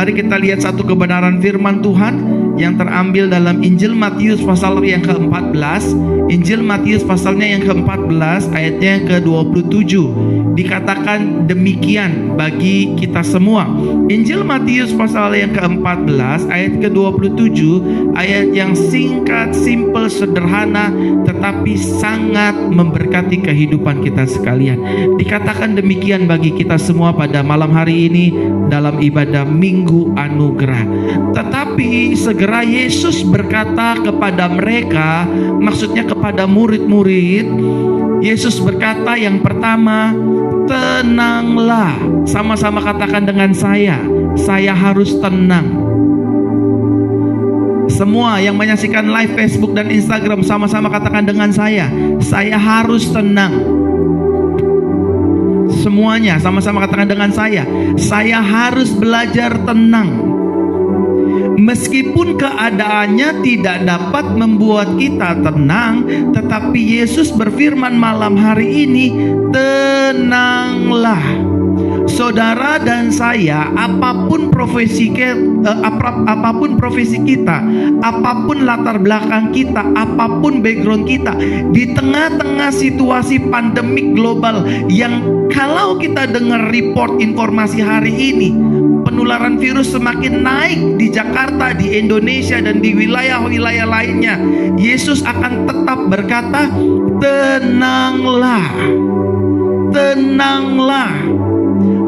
Mari kita lihat satu kebenaran firman Tuhan yang terambil dalam Injil Matius pasal yang ke-14. Injil Matius pasalnya yang ke-14 ayatnya yang ke-27. Dikatakan demikian bagi kita semua. Injil Matius pasal yang ke-14 ayat ke-27, ayat yang singkat, simple, sederhana, tetapi sangat memberkati kehidupan kita sekalian. Dikatakan demikian bagi kita semua pada malam hari ini dalam ibadah Minggu Anugerah. Tetapi segera Yesus berkata kepada mereka, maksudnya kepada murid-murid, Yesus berkata yang pertama, tenanglah. Sama-sama katakan dengan saya harus tenang. Semua yang menyaksikan live Facebook dan Instagram, sama-sama katakan dengan saya harus tenang. Semuanya sama-sama katakan dengan saya harus belajar tenang. Meskipun keadaannya tidak dapat membuat kita tenang, tetapi Yesus berfirman malam hari ini, tenanglah. Saudara dan saya, apapun profesi kita, apapun latar belakang kita, apapun background kita, di tengah-tengah situasi pandemik global yang kalau kita dengar report informasi hari ini, penularan virus semakin naik di Jakarta, di Indonesia, dan di wilayah-wilayah lainnya, Yesus akan tetap berkata, tenanglah, tenanglah.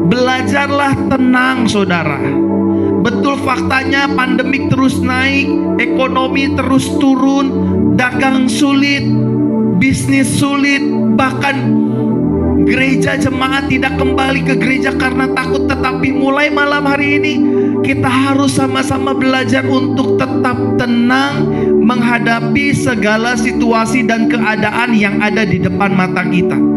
Belajarlah tenang, saudara. Betul faktanya pandemik terus naik, ekonomi terus turun, dagang sulit, bisnis sulit, bahkan gereja jemaat tidak kembali ke gereja karena takut. Tetapi mulai malam hari ini kita harus sama-sama belajar untuk tetap tenang menghadapi segala situasi dan keadaan yang ada di depan mata kita.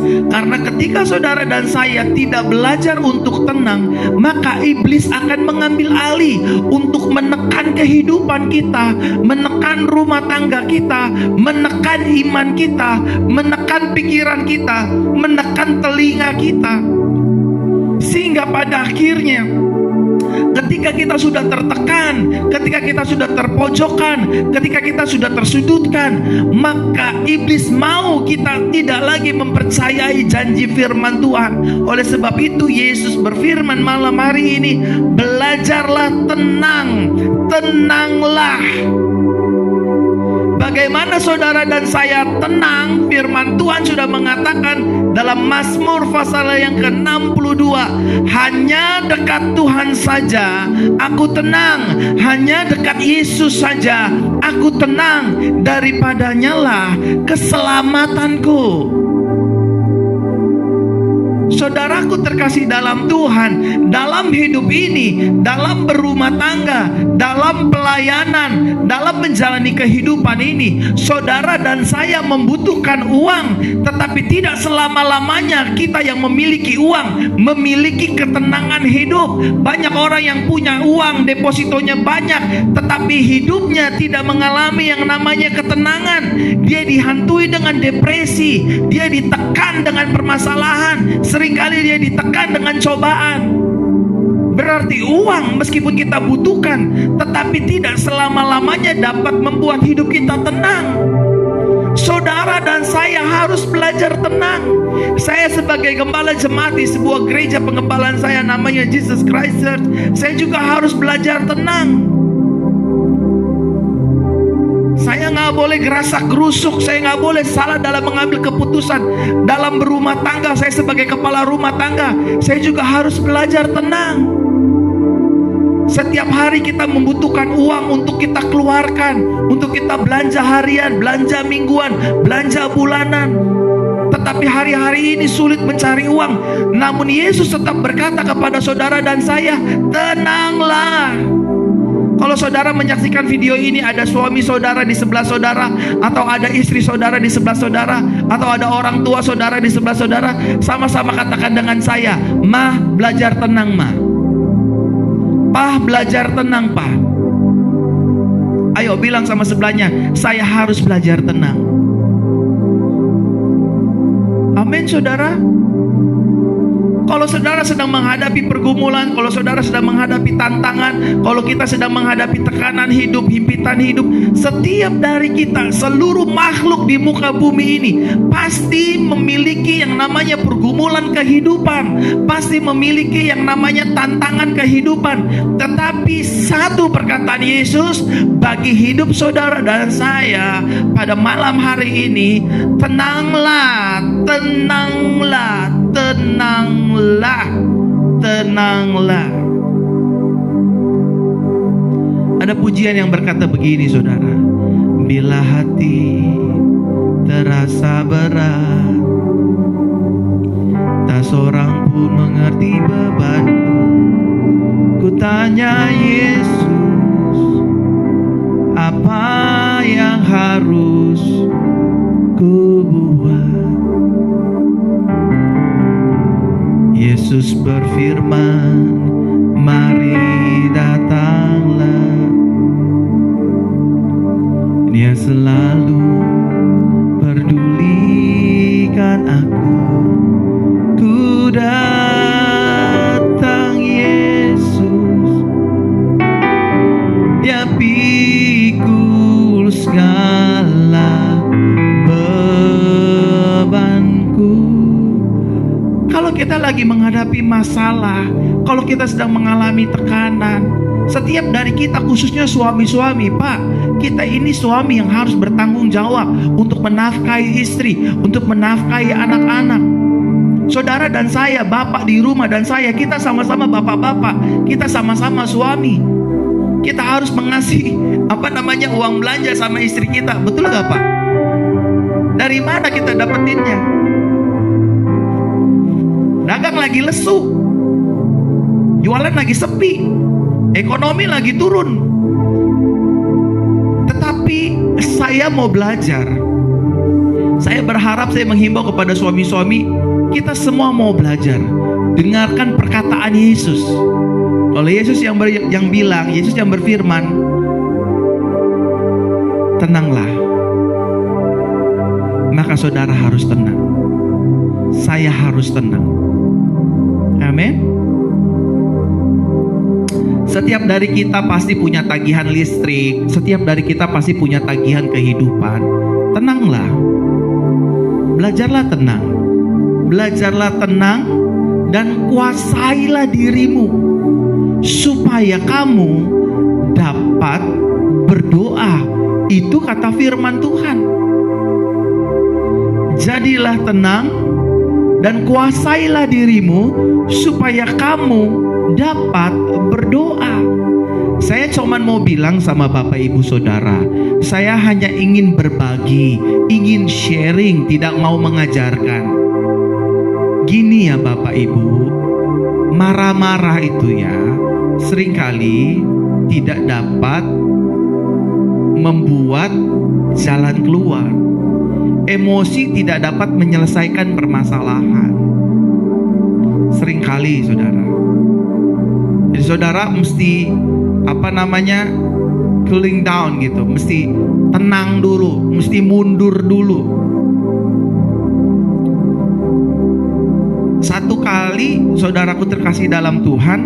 Karena ketika saudara dan saya tidak belajar untuk tenang, maka iblis akan mengambil alih untuk menekan kehidupan kita, menekan rumah tangga kita, menekan iman kita, menekan pikiran kita, menekan telinga kita. Sehingga pada akhirnya ketika kita sudah tertekan, ketika kita sudah terpojokkan, ketika kita sudah tersudutkan, maka iblis mau kita tidak lagi mempercayai janji firman Tuhan. Oleh sebab itu Yesus berfirman malam hari ini, belajarlah tenang, tenanglah. Bagaimana saudara dan saya tenang? Firman Tuhan sudah mengatakan dalam Mazmur pasal yang ke-62, hanya dekat Tuhan saja aku tenang, hanya dekat Yesus saja aku tenang, daripadanya lah keselamatanku. Saudaraku terkasih dalam Tuhan, dalam hidup ini, dalam berumah tangga, dalam pelayanan, dalam menjalani kehidupan ini, saudara dan saya membutuhkan uang. Tetapi tidak selama-lamanya kita yang memiliki uang memiliki ketenangan hidup. Banyak orang yang punya uang, depositonya banyak, tetapi hidupnya tidak mengalami yang namanya ketenangan. Dia dihantui dengan depresi, dia ditekan dengan permasalahan, seringkali dia ditekan dengan cobaan. Berarti uang meskipun kita butuhkan, tetapi tidak selama-lamanya dapat membuat hidup kita tenang. Saudara dan saya harus belajar tenang. Saya sebagai gembala jemaat di sebuah gereja pengembalaan saya namanya Jesus Christ Church, saya juga harus belajar tenang. Saya nggak boleh gerasak gerusuk, saya nggak boleh salah dalam mengambil keputusan. Dalam berumah tangga, saya sebagai kepala rumah tangga, saya juga harus belajar tenang. Setiap hari kita membutuhkan uang untuk kita keluarkan, untuk kita belanja harian, belanja mingguan, belanja bulanan. Tetapi hari-hari ini sulit mencari uang. Namun Yesus tetap berkata kepada saudara dan saya, tenanglah. Kalau saudara menyaksikan video ini, ada suami saudara di sebelah saudara, atau ada istri saudara di sebelah saudara, atau ada orang tua saudara di sebelah saudara, sama-sama katakan dengan saya, "Ma, belajar tenang, Ma." "Pah, belajar tenang, Pah." Ayo bilang sama sebelahnya, "Saya harus belajar tenang." Amin, saudara. Kalau saudara sedang menghadapi pergumulan, kalau saudara sedang menghadapi tantangan, kalau kita sedang menghadapi tekanan hidup, himpitan hidup, setiap dari kita, seluruh makhluk di muka bumi ini pasti memiliki yang namanya pergumulan kehidupan, pasti memiliki yang namanya tantangan kehidupan. Tetapi satu perkataan Yesus bagi hidup saudara dan saya pada malam hari ini, tenanglah, tenanglah, tenanglah, tenanglah. Ada pujian yang berkata begini saudara, bila hati terasa berat, tak seorang pun mengerti bebanku, ku tanya Yesus, apa yang harus ku buat? Yesus berfirman, mari datanglah. Dia selalu pedulikan aku. Ku datang Yesus, Dia pikul segala bebanku. Kalau kita lagi menghadapi masalah, kalau kita sedang mengalami tekanan, setiap dari kita, khususnya suami-suami, Pak, kita ini suami yang harus bertanggung jawab untuk menafkahi istri, untuk menafkahi anak-anak. Saudara dan saya, bapak di rumah dan saya, kita sama-sama bapak-bapak, kita sama-sama suami. Kita harus mengasih uang belanja sama istri kita, betul gak Pak? Dari mana kita dapetinnya? Dagang lagi lesu, jualan lagi sepi, ekonomi lagi turun. Tetapi saya mau belajar. Saya berharap, saya menghimbau kepada suami-suami, kita semua mau belajar. Dengarkan perkataan Yesus. Kalau Yesus yang bilang, Yesus yang berfirman, tenanglah, maka saudara harus tenang. Saya harus tenang. Amin. Setiap dari kita pasti punya tagihan listrik, setiap dari kita pasti punya tagihan kehidupan. Tenanglah, belajarlah tenang, belajarlah tenang, dan kuasailah dirimu supaya kamu dapat berdoa. Itu kata firman Tuhan. Jadilah tenang dan kuasailah dirimu supaya kamu dapat berdoa. Saya cuma mau bilang sama Bapak Ibu Saudara, saya hanya ingin berbagi, ingin sharing, tidak mau mengajarkan. Gini ya Bapak Ibu, marah-marah itu ya seringkali tidak dapat membuat jalan keluar. Emosi tidak dapat menyelesaikan permasalahan. Seringkali saudara. Jadi saudara mesti cooling down gitu, mesti tenang dulu, mesti mundur dulu. Satu kali saudaraku terkasih dalam Tuhan,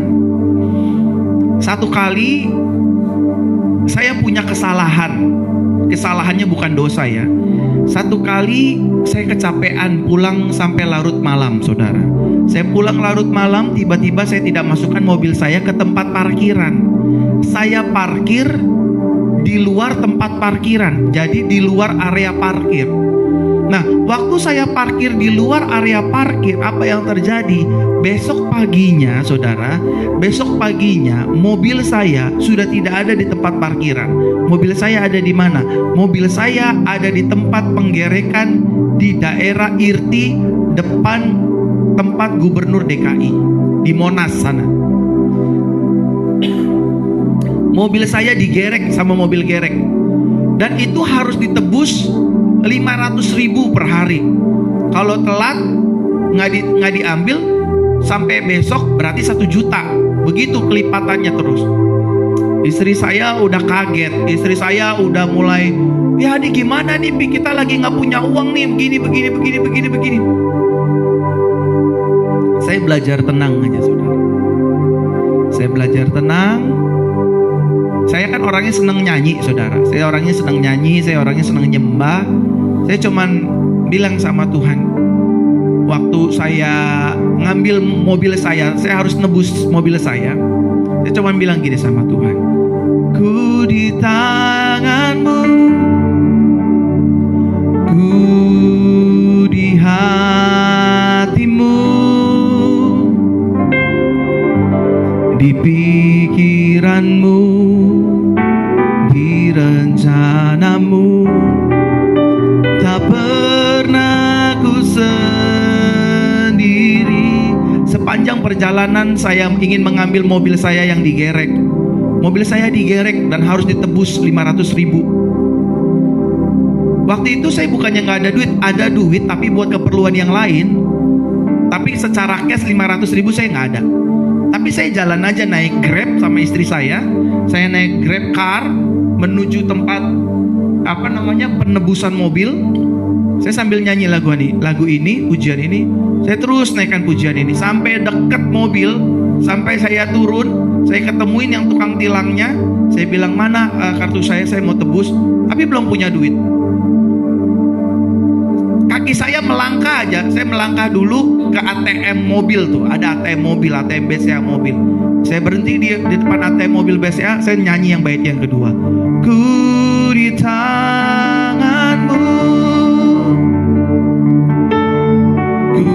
satu kali saya punya kesalahan. Kesalahannya bukan dosa ya. Satu kali saya kecapean pulang sampai larut malam saudara. Saya pulang larut malam, tiba-tiba saya tidak masukkan mobil saya ke tempat parkiran. Saya parkir di luar tempat parkiran, jadi di luar area parkir. Nah, waktu saya parkir di luar area parkir, apa yang terjadi? Besok paginya, saudara, besok paginya mobil saya sudah tidak ada di tempat parkiran. Mobil saya ada di mana? Mobil saya ada di tempat penggerekan di daerah Irti, depan tempat Gubernur DKI di Monas sana. Mobil saya digerek sama mobil gerek, dan itu harus ditebus 500.000 per hari. Kalau telat nggak diambil sampai besok berarti 1 juta. Begitu kelipatannya terus. Istri saya udah kaget, istri saya udah mulai, ya ini gimana nih, kita lagi nggak punya uang nih, begini. Saya belajar tenang aja, saudara. Saya belajar tenang. Saya kan orangnya senang nyanyi, saudara. Saya orangnya senang nyanyi, saya orangnya senang nyembah. Saya cuman bilang sama Tuhan, waktu saya ngambil mobil saya harus nebus mobil saya. Saya cuman bilang gini sama Tuhan, ku di tangan-Mu, ku di hati-Mu, di pikiran-Mu, di rencana-Mu. Tak pernah ku sendiri. Sepanjang perjalanan saya ingin mengambil mobil saya yang digerek. Mobil saya digerek dan harus ditebus 500.000. Waktu itu saya bukannya nggak ada duit, tapi buat keperluan yang lain. Tapi secara cash 500.000 saya nggak ada. Tapi saya jalan aja naik Grab sama istri saya. Saya naik Grab car menuju tempat penebusan mobil. Saya sambil nyanyi lagu ini, pujian ini. Saya terus naikkan pujian ini sampai dekat mobil, sampai saya turun, saya ketemuin yang tukang tilangnya. Saya bilang, mana kartu saya mau tebus, tapi belum punya duit. Kaki saya melangkah aja, saya melangkah dulu ke ATM mobil tuh, ada ATM mobil, ATM BCA mobil. Saya berhenti di depan ATM mobil BCA, saya nyanyi yang bait yang kedua. Ku di tangan-Mu, ku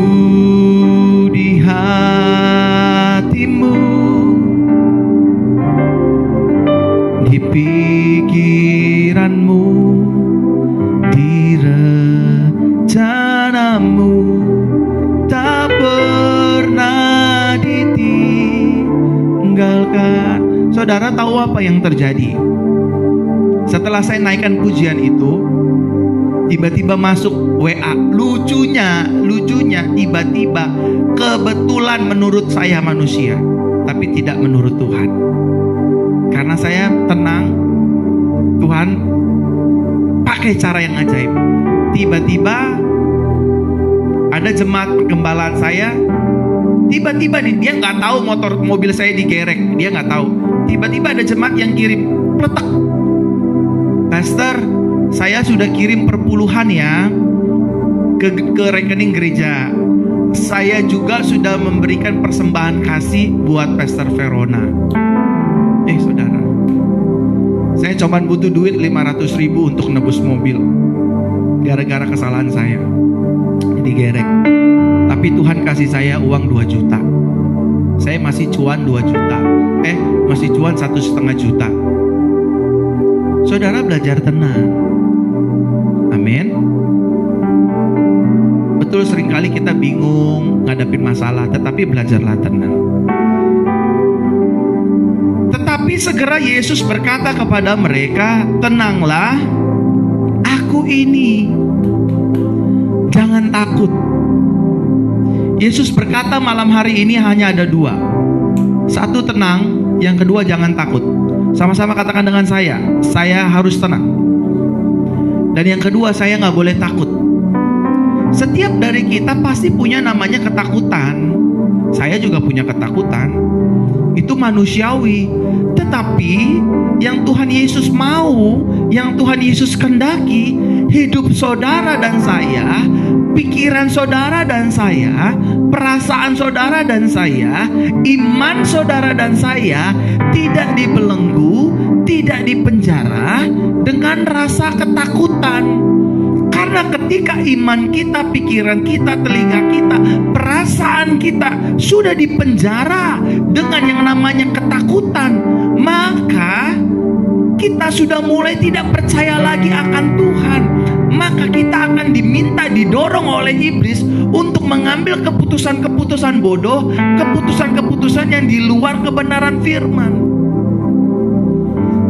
di hati-Mu, di pikiran-Mu, di rencana-Mu, tak pernah ditinggalkan. Saudara tahu apa yang terjadi? Setelah saya naikkan pujian itu, tiba-tiba masuk WA. Lucunya tiba-tiba, kebetulan menurut saya manusia, tapi tidak menurut Tuhan. Karena saya tenang, Tuhan pakai cara yang ajaib. Tiba-tiba ada jemaat pergembalaan saya. Tiba-tiba nih, dia nggak tahu mobil saya digerek, dia nggak tahu. Tiba-tiba ada jemaat yang kirim, pletek, Pastor, saya sudah kirim perpuluhan ya ke rekening gereja. Saya juga sudah memberikan persembahan kasih buat Pastor Verona. Saudara, saya cuma butuh duit 500.000 untuk nebus mobil. Gara-gara kesalahan saya digerek. Tapi Tuhan kasih saya uang 2 juta. Saya masih cuan 2 juta. Masih cuan 1,5 juta. Saudara belajar tenang. Amin. Betul, seringkali kita bingung ngadepin masalah, tetapi belajarlah tenang. Tetapi segera Yesus berkata kepada mereka, tenanglah, aku ini, jangan takut. Yesus berkata malam hari ini hanya ada 2. Satu, tenang. Yang kedua, jangan takut. Sama-sama katakan dengan saya harus tenang. Dan yang kedua, saya gak boleh takut. Setiap dari kita pasti punya namanya ketakutan. Saya juga punya ketakutan. Itu manusiawi. Tetapi yang Tuhan Yesus mau, yang Tuhan Yesus kehendaki, hidup saudara dan saya, pikiran saudara dan saya, perasaan saudara dan saya, iman saudara dan saya tidak dibelenggu, tidak dipenjara dengan rasa ketakutan. Karena ketika iman kita, pikiran kita, telinga kita, perasaan kita sudah dipenjara dengan yang namanya ketakutan, maka kita sudah mulai tidak percaya lagi akan Tuhan. Maka kita akan diminta, didorong oleh iblis untuk mengambil keputusan-keputusan bodoh, keputusan-keputusan yang di luar kebenaran firman.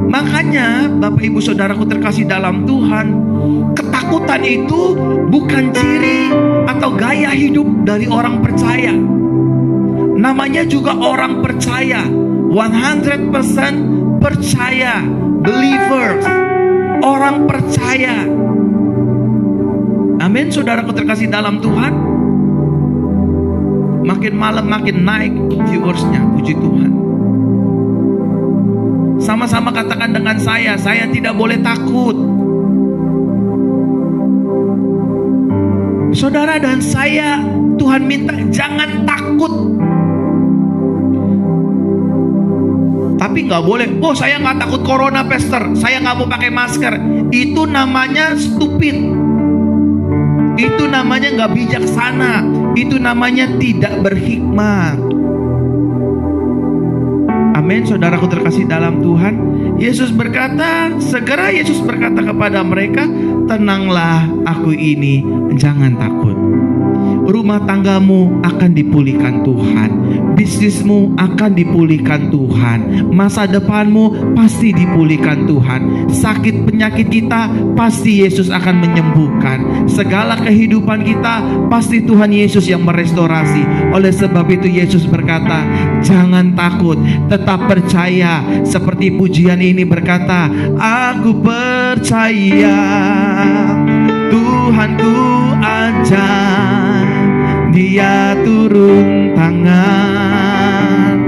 Makanya Bapak Ibu Saudaraku terkasih dalam Tuhan, ketakutan itu bukan ciri atau gaya hidup dari orang percaya. Namanya juga orang percaya, 100% percaya, believers, orang percaya. Amin, saudaraku terkasih dalam Tuhan. makin malam makin naik viewersnya. Puji Tuhan. Sama-sama katakan dengan saya tidak boleh takut. Saudara dan saya, Tuhan minta jangan takut. Tapi nggak boleh, oh saya nggak takut corona pastor, saya nggak mau pakai masker. Itu namanya stupid. Itu namanya nggak bijaksana. Itu namanya tidak berhikmat. Amin, saudaraku terkasih dalam Tuhan. Segera Yesus berkata kepada mereka, tenanglah, aku ini, jangan takut. Rumah tanggamu akan dipulihkan Tuhan. Bisnismu akan dipulihkan Tuhan. Masa depanmu pasti dipulihkan Tuhan. Sakit penyakit kita pasti Yesus akan menyembuhkan. Segala kehidupan kita pasti Tuhan Yesus yang merestorasi. Oleh sebab itu Yesus berkata, jangan takut, tetap percaya. Seperti pujian ini berkata, aku percaya Tuhanku ajar, Dia turun tangan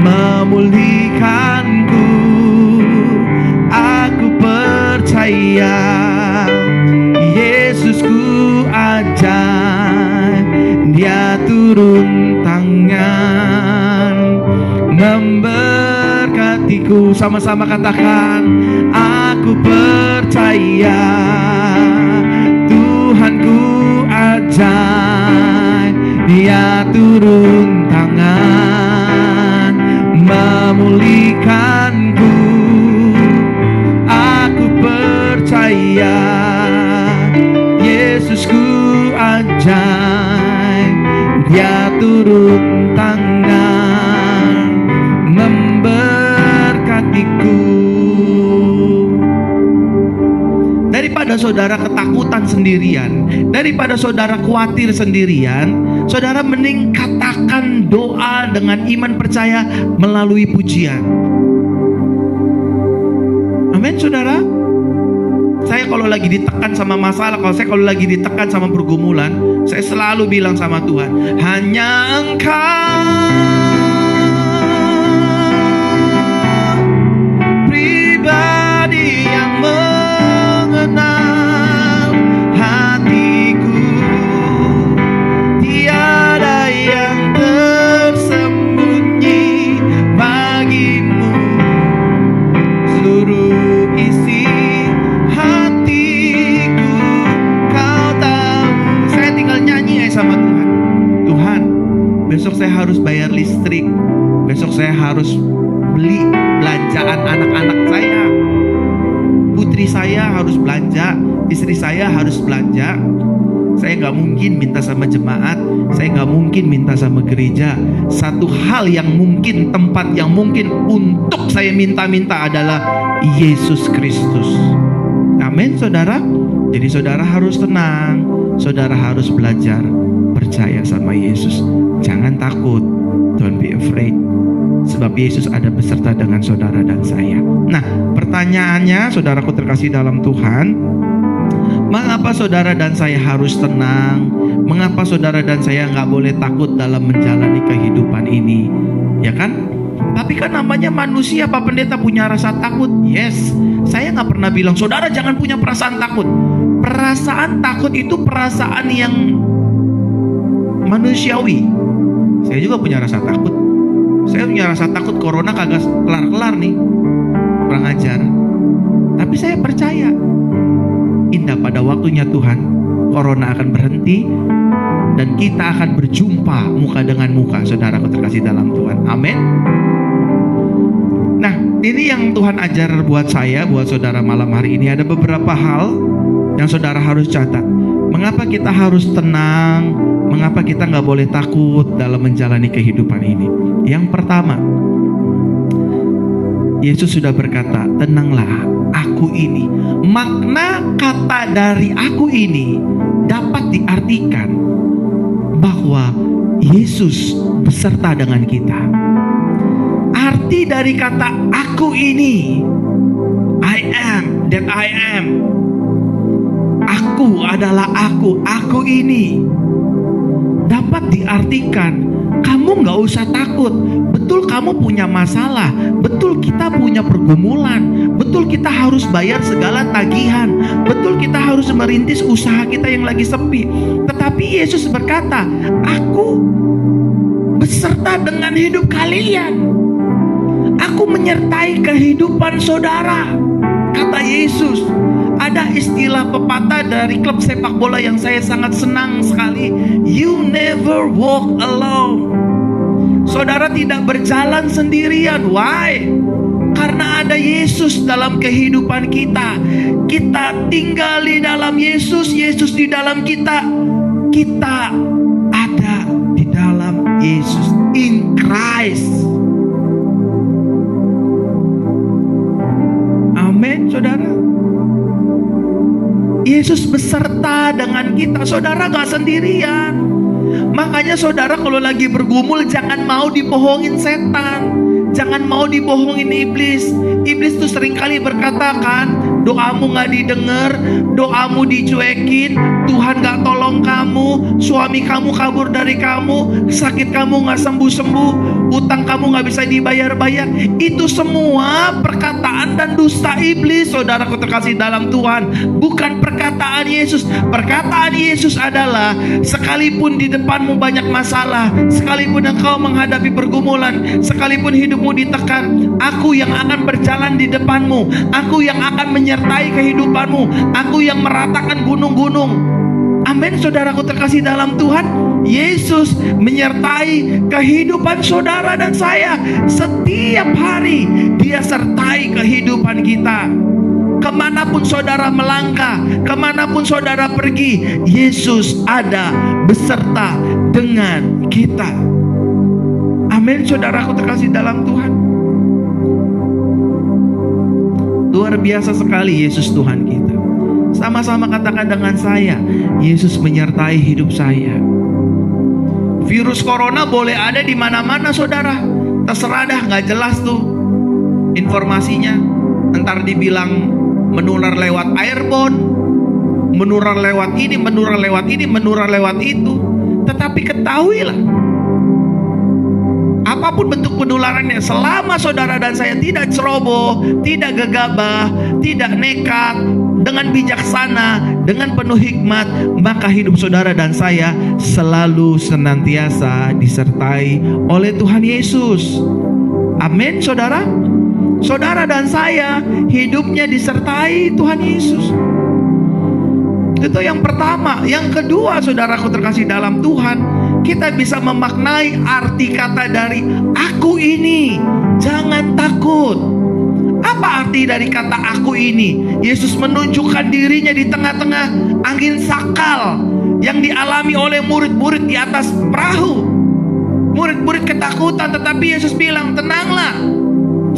memulihkanku. Aku percaya Yesusku ajar, Dia turun tangan memberkatiku. Sama-sama katakan, aku percaya Tuhanku ajar, Dia turun tangan memulihkanku. Aku percaya Yesusku ajar, Dia turun tangan memberkatiku. Daripada saudara ketakutan sendirian, daripada saudara khawatir sendirian, saudara mending katakan doa dengan iman percaya melalui pujian. Amin, saudara. Saya kalau lagi ditekan sama masalah, kalau lagi ditekan sama pergumulan, saya selalu bilang sama Tuhan, hanya Engkau pribadi yang mengenal hatiku, tiada yang tersembunyi bagimu, seluruh isi hatiku Kau tahu. Saya tinggal nyanyi sama Tuhan. Tuhan, besok saya harus bayar listrik, besok saya harus beli belanjaan anak-anak saya, putri saya harus belanja, istri saya harus belanja. Saya gak mungkin minta sama jemaat, saya gak mungkin minta sama gereja. Satu hal yang mungkin, tempat yang mungkin untuk saya minta-minta adalah Yesus Kristus. Amin, saudara. Jadi saudara harus tenang, saudara harus belajar percaya sama Yesus. Jangan takut, don't be afraid. Sebab Yesus ada beserta dengan saudara dan saya. Nah, pertanyaannya, saudaraku terkasih dalam Tuhan, mengapa saudara dan saya harus tenang? Mengapa saudara dan saya nggak boleh takut dalam menjalani kehidupan ini? Ya kan? Tapi kan namanya manusia, Pak Pendeta, punya rasa takut. Yes, saya nggak pernah bilang saudara jangan punya perasaan takut. Perasaan takut itu perasaan yang manusiawi. Saya juga punya rasa takut. Saya punya rasa takut corona kagak kelar-kelar nih, kurang ajar. Tapi saya percaya indah pada waktunya Tuhan, corona akan berhenti dan kita akan berjumpa muka dengan muka, saudaraku terkasih dalam Tuhan. Amin. Nah, ini yang Tuhan ajar buat saya, buat saudara malam hari ini. Ada beberapa hal yang saudara harus catat. Mengapa kita harus tenang? Mengapa kita nggak boleh takut dalam menjalani kehidupan ini? Yang pertama, Yesus sudah berkata, tenanglah, aku ini. Makna kata dari aku ini dapat diartikan bahwa Yesus beserta dengan kita. Arti dari kata aku ini, I am that I am. Aku adalah aku ini. Dapat diartikan Kamu gak usah takut. Betul kamu punya masalah, betul kita punya pergumulan, betul kita harus bayar segala tagihan, betul kita harus merintis usaha kita yang lagi sepi. Tetapi Yesus berkata, aku beserta dengan hidup kalian. Aku menyertai kehidupan saudara. Kata Yesus. Ada istilah pepatah dari klub sepak bola yang saya sangat senang sekali. You never walk alone. Saudara tidak berjalan sendirian. Why? Karena ada Yesus dalam kehidupan kita. Kita tinggal di dalam Yesus, Yesus di dalam kita. Kita ada di dalam Yesus. In Christ. Amin, saudara. Yesus beserta dengan kita. Saudara gak sendirian. Makanya saudara kalau lagi bergumul, jangan mau dibohongin setan, jangan mau dibohongin iblis. Iblis tuh seringkali berkata kan, doamu gak didengar, doamu dicuekin, Tuhan gak tolong kamu, suami kamu kabur dari kamu, sakit kamu gak sembuh-sembuh, utang kamu gak bisa dibayar-bayar. Itu semua perkataan dan dusta iblis, saudaraku terkasih dalam Tuhan. Bukan perkataan Yesus. Perkataan Yesus adalah, sekalipun di depanmu banyak masalah, sekalipun engkau menghadapi pergumulan, sekalipun hidupmu ditekan, aku yang akan berjalan di depanmu, aku yang akan menyertai kehidupanmu, aku yang meratakan gunung-gunung. Amin, saudaraku terkasih dalam Tuhan. Yesus menyertai kehidupan saudara dan saya setiap hari. Dia sertai kehidupan kita. Kemanapun saudara melangkah, kemanapun saudara pergi, Yesus ada beserta dengan kita. Amin, saudaraku terkasih dalam Tuhan. Luar biasa sekali Yesus Tuhan kita. Sama-sama katakan dengan saya, Yesus menyertai hidup saya. Virus corona boleh ada di mana-mana saudara. Terserah dah, gak jelas tuh informasinya. Entar dibilang menular lewat airborne, menular lewat ini, menular lewat ini, menular lewat itu. Tetapi ketahuilah, apapun bentuk penularannya, selama saudara dan saya tidak ceroboh, tidak gegabah, tidak nekat, dengan bijaksana, dengan penuh hikmat, maka hidup saudara dan saya selalu senantiasa disertai oleh Tuhan Yesus. Amin, saudara. Saudara dan saya hidupnya disertai Tuhan Yesus. Itu yang pertama. Yang kedua, saudaraku terkasih dalam Tuhan, kita bisa memaknai arti kata dari aku ini. Jangan takut. Apa arti dari kata aku ini? Yesus menunjukkan dirinya di tengah-tengah angin sakal yang dialami oleh murid-murid di atas perahu. Murid-murid ketakutan, tetapi Yesus bilang, tenanglah,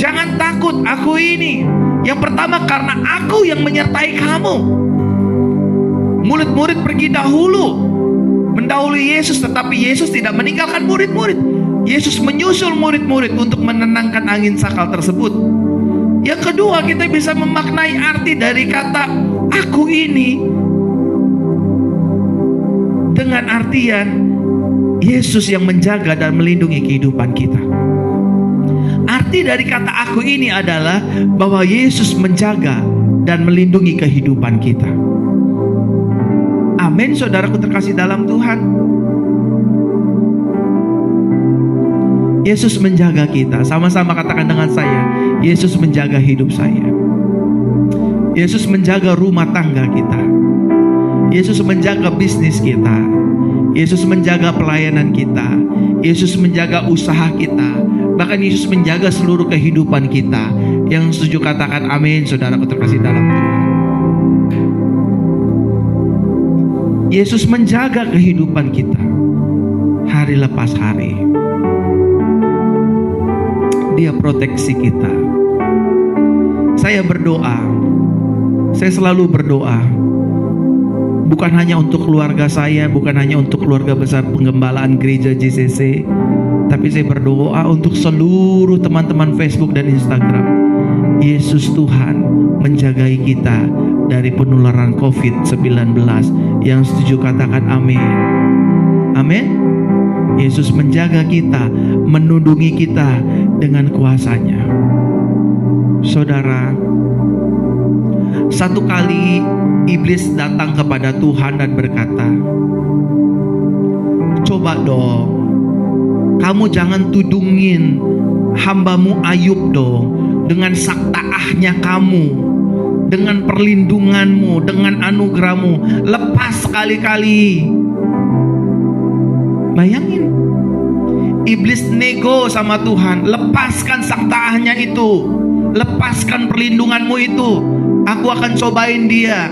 jangan takut, aku ini. Yang pertama, karena aku yang menyertai kamu. Murid-murid pergi dahulu, mendahului Yesus, tetapi Yesus tidak meninggalkan murid-murid. Yesus menyusul murid-murid untuk menenangkan angin sakal tersebut. Yang kedua, kita bisa memaknai arti dari kata aku ini dengan artian Yesus yang menjaga dan melindungi kehidupan kita. Arti dari kata aku ini adalah bahwa Yesus menjaga dan melindungi kehidupan kita. Amin, saudaraku terkasih dalam Tuhan. Yesus menjaga kita. Sama-sama katakan dengan saya, Yesus menjaga hidup saya. Yesus menjaga rumah tangga kita. Yesus menjaga bisnis kita. Yesus menjaga pelayanan kita. Yesus menjaga usaha kita. Bahkan Yesus menjaga seluruh kehidupan kita. Yang setuju katakan amin, saudaraku terkasih dalam Tuhan. Yesus menjaga kehidupan kita hari lepas hari. Dia proteksi kita. Saya berdoa, saya selalu berdoa, bukan hanya untuk keluarga saya, bukan hanya untuk keluarga besar penggembalaan gereja JCC, tapi saya berdoa untuk seluruh teman-teman Facebook dan Instagram. Yesus Tuhan menjagai kita dari penularan COVID-19. Yang setuju katakan amin. Amin. Yesus menjaga kita, menundungi kita dengan kuasa-Nya. Saudara, satu kali iblis datang kepada Tuhan dan berkata, "Coba dong, kamu jangan tudungin hambamu Ayub dong, dengan saktaahnya kamu, dengan perlindunganmu, dengan anugerahmu, lepas sekali-kali." Bayangin, iblis nego sama Tuhan, lepaskan saktaahnya itu, lepaskan perlindunganmu itu, aku akan cobain dia.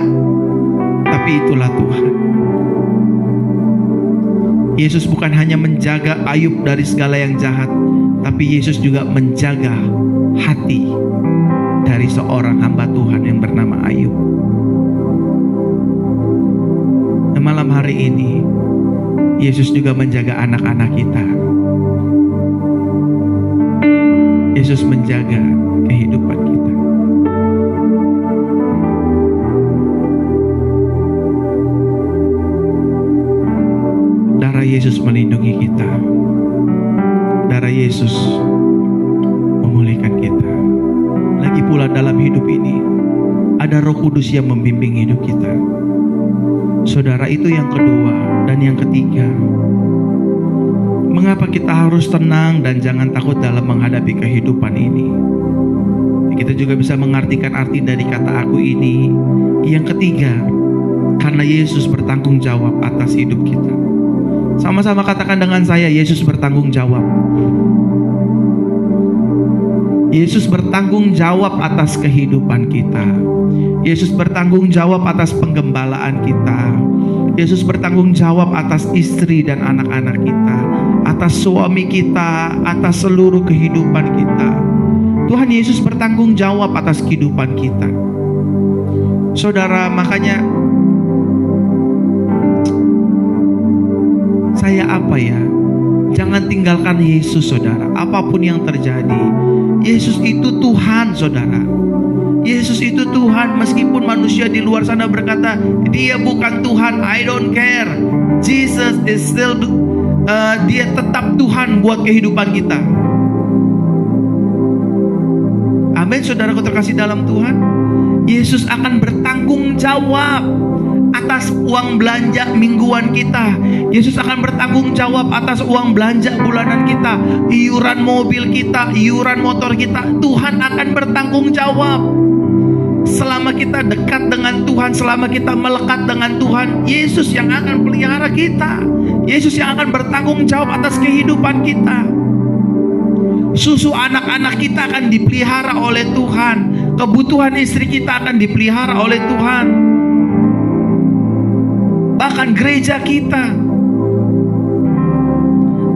Tapi itulah Tuhan. Yesus bukan hanya menjaga Ayub dari segala yang jahat, tapi Yesus juga menjaga hati dari seorang hamba Tuhan yang bernama Ayub. Dan malam hari ini Yesus juga menjaga anak-anak kita. Yesus menjaga kehidupan kita. Darah Yesus melindungi kita. Darah Yesus memulihkan kita. Lagi pula dalam hidup ini ada Roh Kudus yang membimbing hidup kita. Saudara, itu yang kedua. Dan yang ketiga, mengapa kita harus tenang dan jangan takut dalam menghadapi kehidupan ini? Kita juga bisa mengartikan arti dari kata "aku" ini. Yang ketiga, karena Yesus bertanggung jawab atas hidup kita. Sama-sama katakan dengan saya, Yesus bertanggung jawab. Yesus bertanggung jawab atas kehidupan kita. Yesus bertanggung jawab atas penggembalaan kita. Yesus bertanggung jawab atas istri dan anak-anak kita, atas suami kita, atas seluruh kehidupan kita. Tuhan Yesus bertanggung jawab atas kehidupan kita. Saudara, makanya saya apa ya? Jangan tinggalkan Yesus, saudara. Apapun yang terjadi, Yesus itu Tuhan, saudara. Yesus itu Tuhan, meskipun manusia di luar sana berkata dia bukan Tuhan, I don't care. Jesus is still dia tetap Tuhan buat kehidupan kita. Amin, saudaraku terkasih dalam Tuhan. Yesus akan bertanggung jawab atas uang belanja mingguan kita. Yesus akan bertanggung jawab atas uang belanja bulanan kita, iuran mobil kita, iuran motor kita. Tuhan akan bertanggung jawab. Selama kita dekat dengan Tuhan, selama kita melekat dengan Tuhan, Yesus yang akan pelihara kita. Yesus yang akan bertanggung jawab atas kehidupan kita. Susu anak-anak kita akan dipelihara oleh Tuhan. Kebutuhan istri kita akan dipelihara oleh Tuhan. Bahkan gereja kita.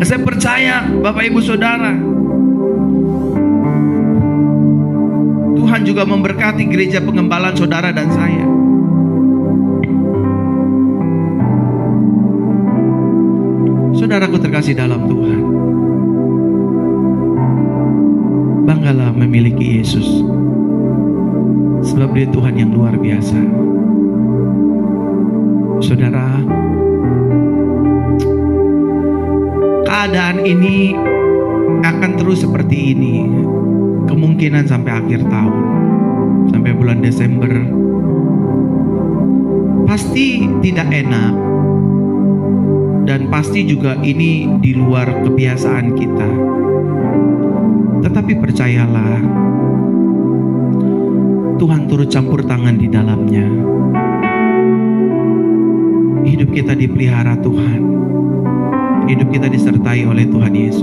Saya percaya Bapak Ibu Saudara, Tuhan juga memberkati gereja pengembalaan saudara dan saya. Saudaraku terkasih dalam Tuhan, banggalah memiliki Yesus, sebab Dia Tuhan yang luar biasa. Saudara, keadaan ini akan terus seperti ini, kemungkinan sampai akhir tahun, sampai bulan Desember. Pasti tidak enak, dan pasti juga ini di luar kebiasaan kita. Tetapi percayalah, Tuhan turut campur tangan di dalamnya. Hidup kita dipelihara Tuhan. Hidup kita disertai oleh Tuhan Yesus.